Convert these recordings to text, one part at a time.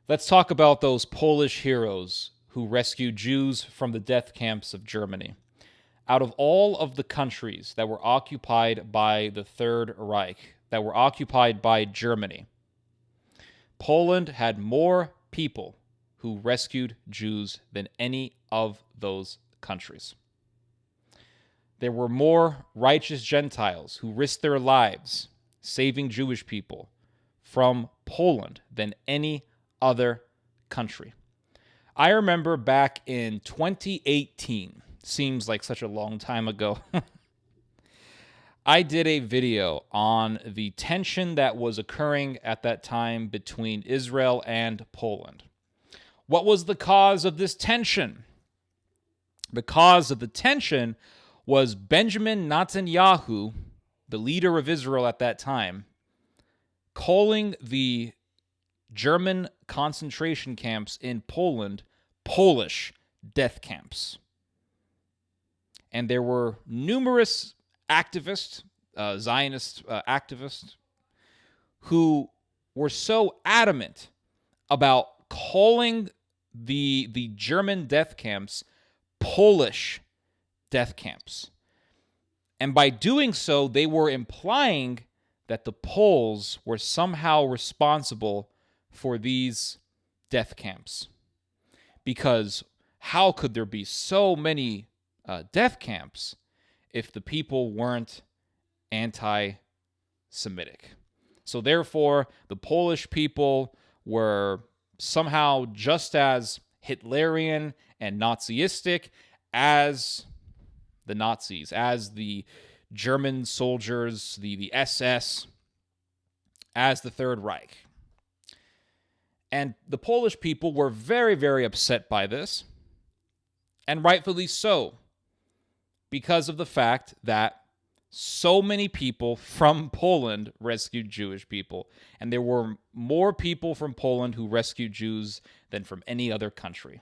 Let's talk about those Polish heroes who rescued Jews from the death camps of Germany. Out of all of the countries that were occupied by the Third Reich, that were occupied by Germany, Poland had more people who rescued Jews than any of those countries. There were more righteous Gentiles who risked their lives saving Jewish people from Poland than any other country. I remember back in 2018, seems like such a long time ago, I did a video on the tension that was occurring at that time between Israel and Poland. What was the cause of this tension? The cause of the tension was Benjamin Netanyahu, the leader of Israel at that time, calling the German concentration camps in Poland Polish death camps. And there were numerous activists, Zionist activists, who were so adamant about calling the German death camps Polish death camps. And by doing so, they were implying that the Poles were somehow responsible for these death camps. Because how could there be so many death camps if the people weren't anti-Semitic? So therefore, the Polish people were somehow just as Hitlerian and Nazistic as the Nazis, as the German soldiers, the SS, as the Third Reich. And the Polish people were very, very upset by this, and rightfully so, because of the fact that so many people from Poland rescued Jewish people, and there were more people from Poland who rescued Jews than from any other country.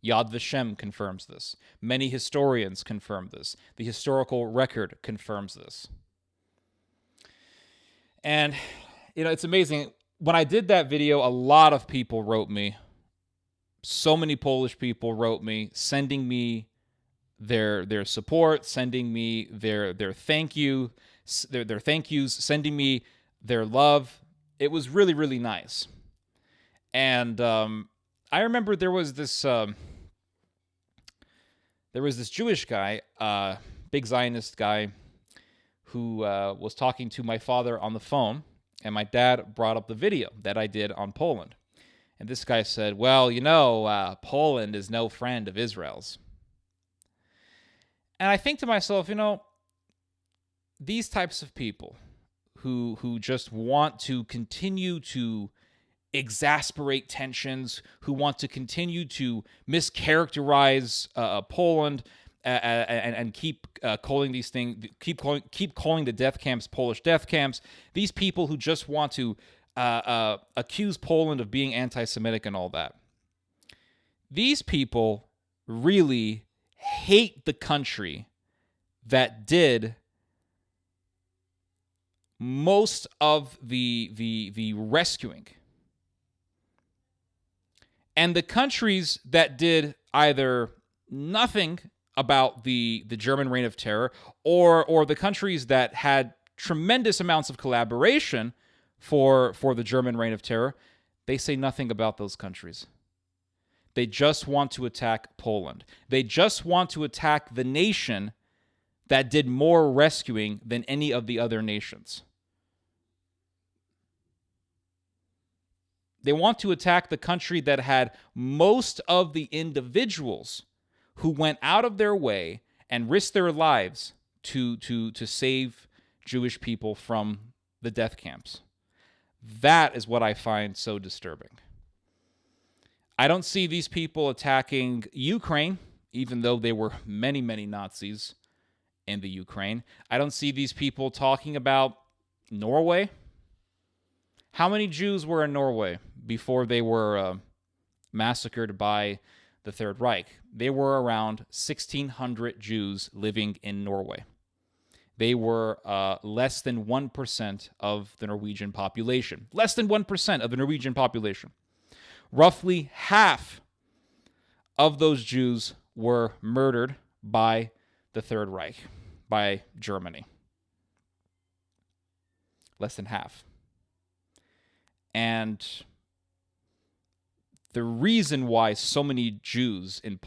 Yad Vashem confirms this. Many historians confirm this. The historical record confirms this. And, it's amazing. When I did that video, a lot of people wrote me. So many Polish people wrote me, sending me their support, sending me their thank you, their thank yous, sending me their love. It was really, really nice. And I remember there was this Jewish guy, big Zionist guy, who was talking to my father on the phone, and my dad brought up the video that I did on Poland. And this guy said, well, Poland is no friend of Israel's. And I think to myself, these types of people who just want to continue to exasperate tensions, who want to continue to mischaracterize Poland and keep calling these things, keep calling the death camps Polish death camps. These people who just want to accuse Poland of being anti-Semitic and all that. These people really hate the country that did most of the rescuing. And the countries that did either nothing about the German reign of terror or the countries that had tremendous amounts of collaboration for the German reign of terror, they say nothing about those countries. They just want to attack Poland. They just want to attack the nation that did more rescuing than any of the other nations. They want to attack the country that had most of the individuals who went out of their way and risked their lives to save Jewish people from the death camps. That is what I find so disturbing. I don't see these people attacking Ukraine, even though there were many, many Nazis in the Ukraine. I don't see these people talking about Norway. How many Jews were in Norway before they were massacred by the Third Reich? There were around 1,600 Jews living in Norway. They were less than 1% of the Norwegian population. Less than 1% of the Norwegian population. Roughly half of those Jews were murdered by the Third Reich, by Germany. Less than half. And the reason why so many Jews in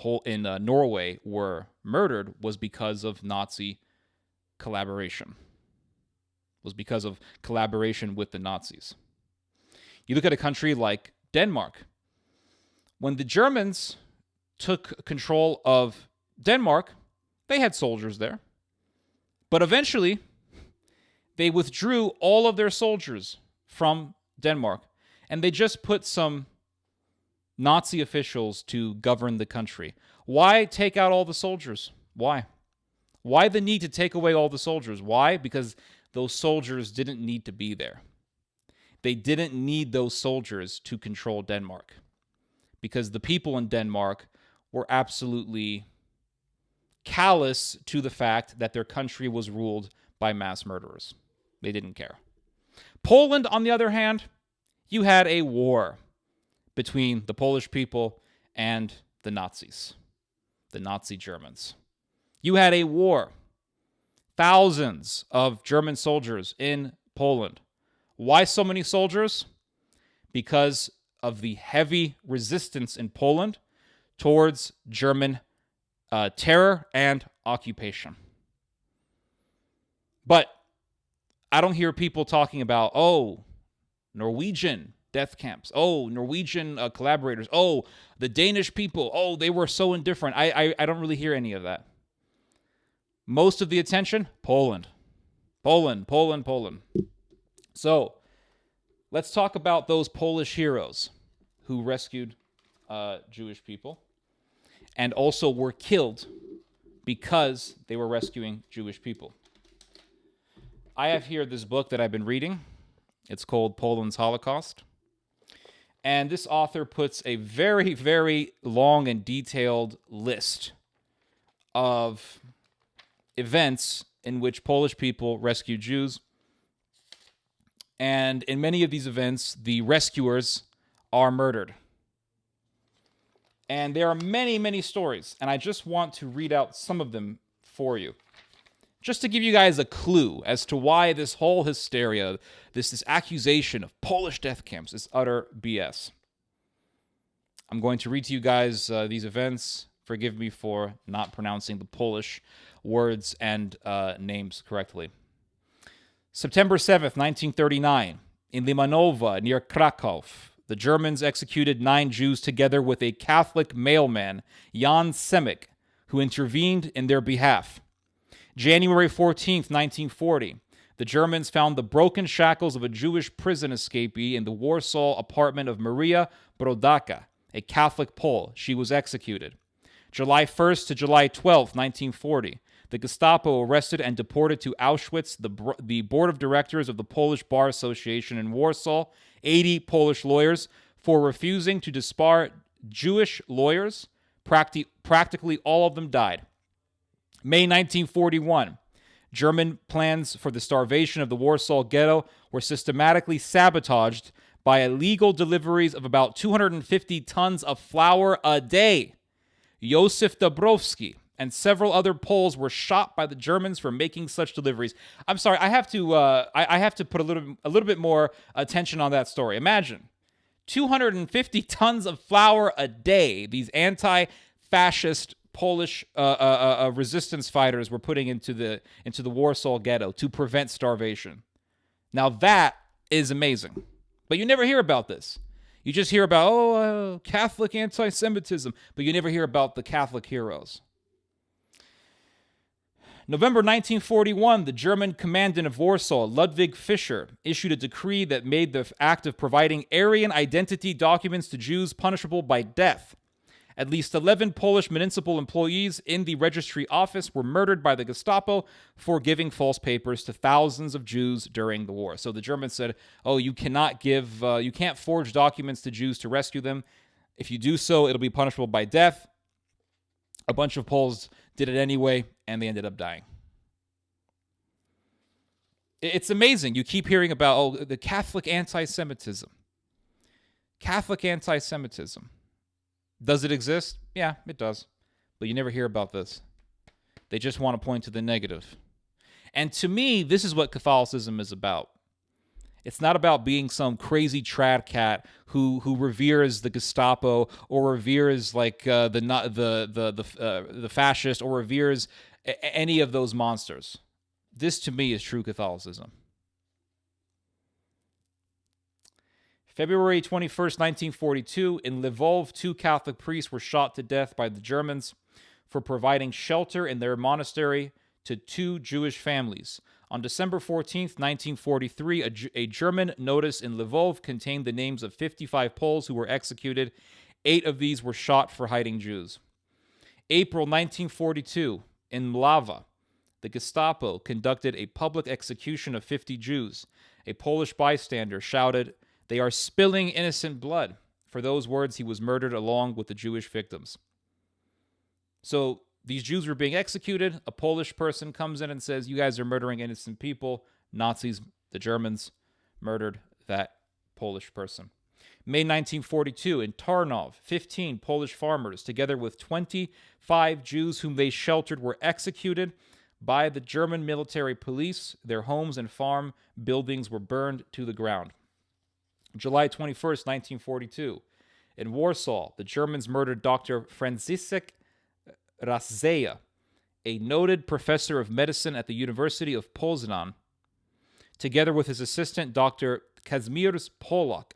Norway were murdered was because of Nazi collaboration. Was because of collaboration with the Nazis. You look at a country like Denmark. When the Germans took control of Denmark, they had soldiers there. But eventually, they withdrew all of their soldiers from Denmark, and they just put some Nazi officials to govern the country. Why take out all the soldiers? Why? Why the need to take away all the soldiers? Why? Because those soldiers didn't need to be there. They didn't need those soldiers to control Denmark, because the people in Denmark were absolutely callous to the fact that their country was ruled by mass murderers. They didn't care. Poland, on the other hand, you had a war between the Polish people and the Nazis, the Nazi Germans. You had a war. Thousands of German soldiers in Poland. Why so many soldiers? Because of the heavy resistance in Poland towards German terror and occupation. But I don't hear people talking about, Norwegian death camps. Norwegian collaborators. The Danish people. They were so indifferent. I don't really hear any of that. Most of the attention, Poland. Poland. So, let's talk about those Polish heroes who rescued Jewish people and also were killed because they were rescuing Jewish people. I have here this book that I've been reading. It's called Poland's Holocaust. And this author puts a very, very long and detailed list of events in which Polish people rescued Jews. And in many of these events, the rescuers are murdered. And there are many, many stories, and I just want to read out some of them for you, just to give you guys a clue as to why this whole hysteria, this accusation of Polish death camps is utter BS. I'm going to read to you guys these events. Forgive me for not pronouncing the Polish words and names correctly. September 7th, 1939, in Limanova, near Krakow, the Germans executed 9 Jews together with a Catholic mailman, Jan Semik, who intervened in their behalf. January 14th, 1940, the Germans found the broken shackles of a Jewish prison escapee in the Warsaw apartment of Maria Brodaka, a Catholic Pole. She was executed. July 1st to July 12th, 1940, the Gestapo arrested and deported to Auschwitz the board of directors of the Polish Bar Association in Warsaw, 80 Polish lawyers, for refusing to disbar Jewish lawyers. Practically all of them died. May 1941, German plans for the starvation of the Warsaw Ghetto were systematically sabotaged by illegal deliveries of about 250 tons of flour a day. Josef Dabrowski and several other Poles were shot by the Germans for making such deliveries. I'm sorry, I have to put a little bit more attention on that story. Imagine 250 tons of flour a day. These anti-fascist Polish resistance fighters were putting into the Warsaw Ghetto to prevent starvation. Now that is amazing, but you never hear about this. You just hear about Catholic anti-Semitism, but you never hear about the Catholic heroes. November 1941, the German commandant of Warsaw, Ludwig Fischer, issued a decree that made the act of providing Aryan identity documents to Jews punishable by death. At least 11 Polish municipal employees in the registry office were murdered by the Gestapo for giving false papers to thousands of Jews during the war. So the Germans said, you can't forge documents to Jews to rescue them. If you do so, it'll be punishable by death. A bunch of Poles did it anyway, and they ended up dying. It's amazing. You keep hearing about, the Catholic anti-Semitism. Catholic anti-Semitism. Does it exist? Yeah, it does. But you never hear about this. They just want to point to the negative. And to me, this is what Catholicism is about. It's not about being some crazy trad cat who reveres the Gestapo or reveres like the fascist or reveres any of those monsters. This to me is true Catholicism. February 21st, 1942, in Lvov, 2 Catholic priests were shot to death by the Germans for providing shelter in their monastery to 2 Jewish families. On December 14th, 1943, a German notice in Lvov contained the names of 55 Poles who were executed. 8 of these were shot for hiding Jews. April 1942, in Mlava, the Gestapo conducted a public execution of 50 Jews. A Polish bystander shouted, "They are spilling innocent blood." For those words, he was murdered along with the Jewish victims. So these Jews were being executed. A Polish person comes in and says, "You guys are murdering innocent people." Nazis, the Germans, murdered that Polish person. May 1942, in Tarnów, 15 Polish farmers, together with 25 Jews whom they sheltered, were executed by the German military police. Their homes and farm buildings were burned to the ground. July 21st, 1942, in Warsaw, the Germans murdered Dr. Franciszek Raseja, a noted professor of medicine at the University of Poznan, together with his assistant, Dr. Kazimierz Polak,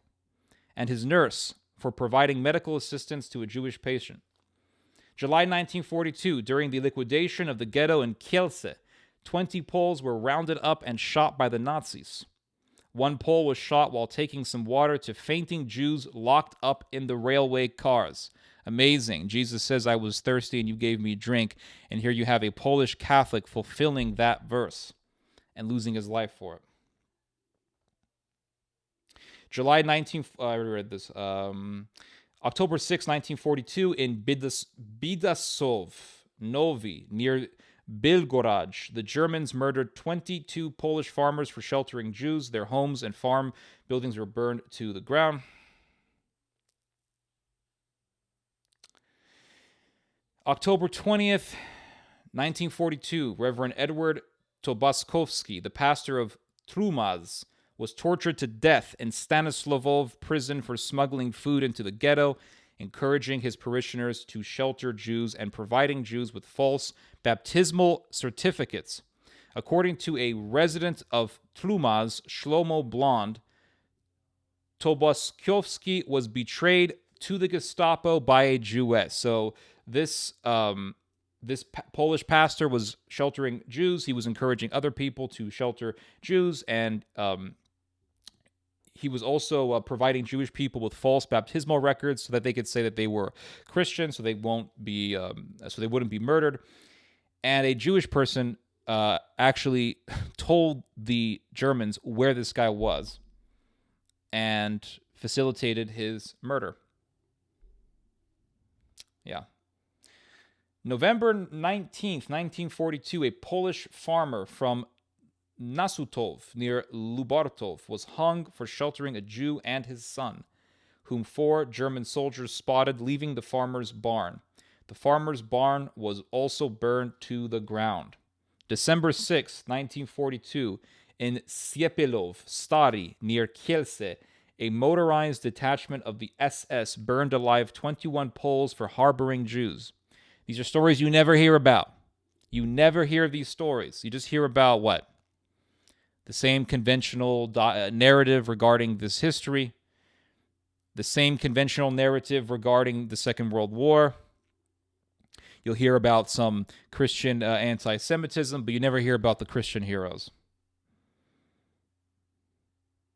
and his nurse, for providing medical assistance to a Jewish patient. July 1942, during the liquidation of the ghetto in Kielce, 20 Poles were rounded up and shot by the Nazis. 1 Pole was shot while taking some water to fainting Jews locked up in the railway cars. Amazing. Jesus says, "I was thirsty and you gave me drink." And here you have a Polish Catholic fulfilling that verse and losing his life for it. I already read this. October 6, 1942, in Bidasov Novi, near Bilgoraj, the Germans murdered 22 Polish farmers for sheltering Jews. Their homes and farm buildings were burned to the ground. October 20th, 1942, Reverend Edward Tobaskowski, the pastor of Trumaz, was tortured to death in Stanislavov prison for smuggling food into the ghetto, encouraging his parishioners to shelter Jews and providing Jews with false baptismal certificates. According to a resident of Trumaz, Shlomo Blond, Tobaskowski was betrayed to the Gestapo by a Jewess. So this Polish pastor was sheltering Jews. He was encouraging other people to shelter Jews, and he was also providing Jewish people with false baptismal records so that they could say that they were Christian, so they wouldn't be murdered. And a Jewish person actually told the Germans where this guy was and facilitated his murder. Yeah. November 19th, 1942, a Polish farmer from Nasutov, near Lubartov, was hung for sheltering a Jew and his son, whom 4 German soldiers spotted leaving the farmer's barn. The farmer's barn was also burned to the ground. December 6, 1942, in Siepelov, Stary, near Kielce, a motorized detachment of the SS burned alive 21 Poles for harboring Jews. These are stories you never hear about. You never hear these stories. You just hear about what? The same conventional narrative regarding this history, the same conventional narrative regarding the Second World War. You'll hear about some Christian anti-Semitism, but you never hear about the Christian heroes.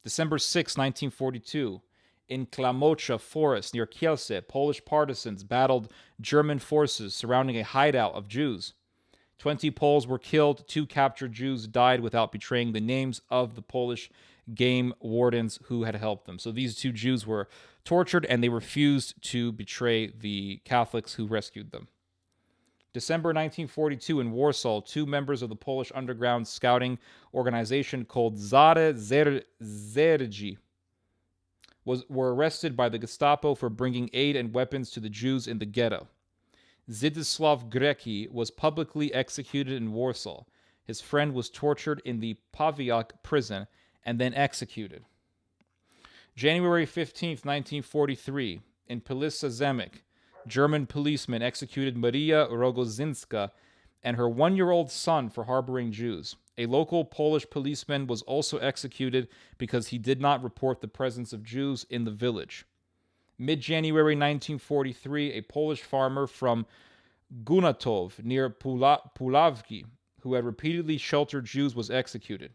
December 6, 1942, in Klamocha Forest near Kielce, Polish partisans battled German forces surrounding a hideout of Jews. 20 Poles were killed. 2 captured Jews died without betraying the names of the Polish game wardens who had helped them. So these 2 Jews were tortured, and they refused to betray the Catholics who rescued them. December 1942, in Warsaw, 2 members of the Polish underground scouting organization called Zare Zerdzi were arrested by the Gestapo for bringing aid and weapons to the Jews in the ghetto. Zdzislaw Greki was publicly executed in Warsaw. His friend was tortured in the Pawiak prison and then executed. January 15th, 1943, in Pilisa Zemek, German policemen executed Maria Rogozinska and her 1-year-old son for harboring Jews. A local Polish policeman was also executed because he did not report the presence of Jews in the village. Mid-January 1943, a Polish farmer from Gunatov, near Puławki, who had repeatedly sheltered Jews, was executed.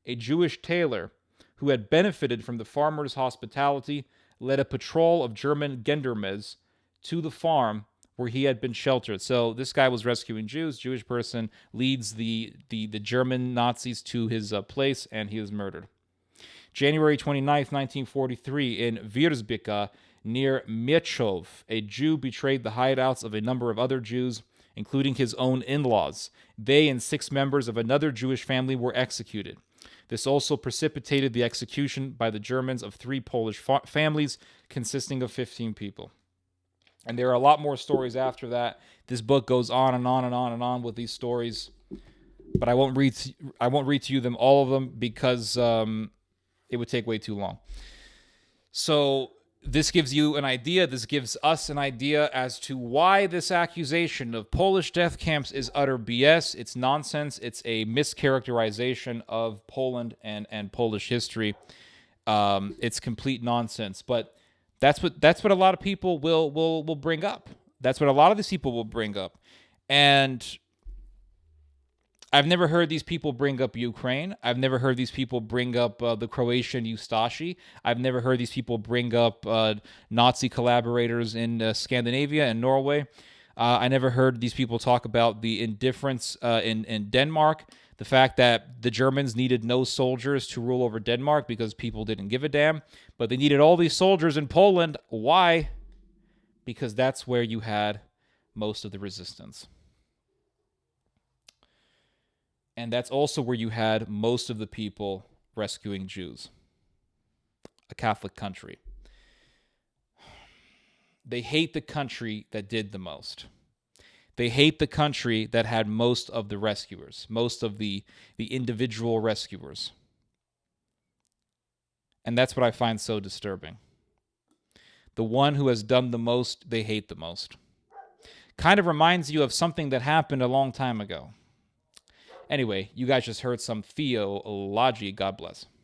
A Jewish tailor, who had benefited from the farmer's hospitality, led a patrol of German gendarmes to the farm where he had been sheltered. So this guy was rescuing Jews. Jewish person leads the German Nazis to his place, and he is murdered. January 29th, 1943, in Wierzbica, near Mieczów, a Jew betrayed the hideouts of a number of other Jews, including his own in-laws. They and 6 members of another Jewish family were executed. This also precipitated the execution by the Germans of 3 Polish families consisting of 15 people. And there are a lot more stories after that. This book goes on and on and on and on with these stories, but I won't read to you them all of them because it would take way too long. So this gives you an idea. This gives us an idea as to why this accusation of Polish death camps is utter BS. It's nonsense. It's a mischaracterization of Poland and Polish history. It's complete nonsense. But that's what a lot of people will bring up. That's what a lot of these people will bring up. And I've never heard these people bring up Ukraine. I've never heard these people bring up the Croatian Ustashi. I've never heard these people bring up Nazi collaborators in Scandinavia and Norway. I never heard these people talk about the indifference in Denmark, the fact that the Germans needed no soldiers to rule over Denmark because people didn't give a damn, but they needed all these soldiers in Poland. Why? Because that's where you had most of the resistance. And that's also where you had most of the people rescuing Jews. A Catholic country. They hate the country that did the most. They hate the country that had most of the rescuers, most of the individual rescuers. And that's what I find so disturbing. The one who has done the most, they hate the most. Kind of reminds you of something that happened a long time ago. Anyway, you guys just heard some theology. God bless.